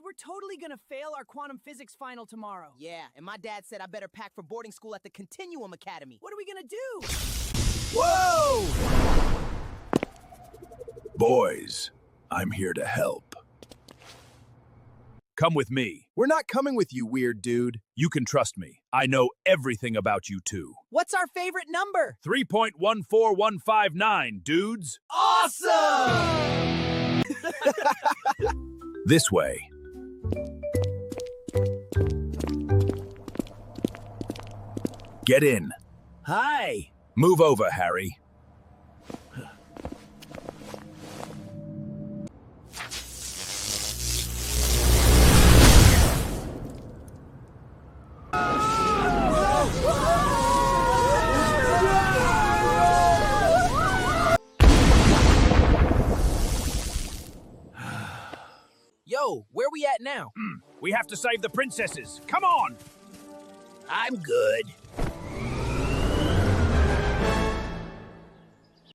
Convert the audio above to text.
dude. We're totally gonna fail our quantum physics final tomorrow. Yeah, and my dad said I better pack for boarding school at the Continuum Academy. What are we gonna do? Whoa! Boys, I'm here to help. Come with me. We're not coming with you, weird dude. You can trust me. I know everything about you two. What's our favorite number? 3.14159, dudes. Awesome! This way. Get in. Hi. Move over, Harry. Yo, where we at now? We have to save the princesses. Come on! I'm good.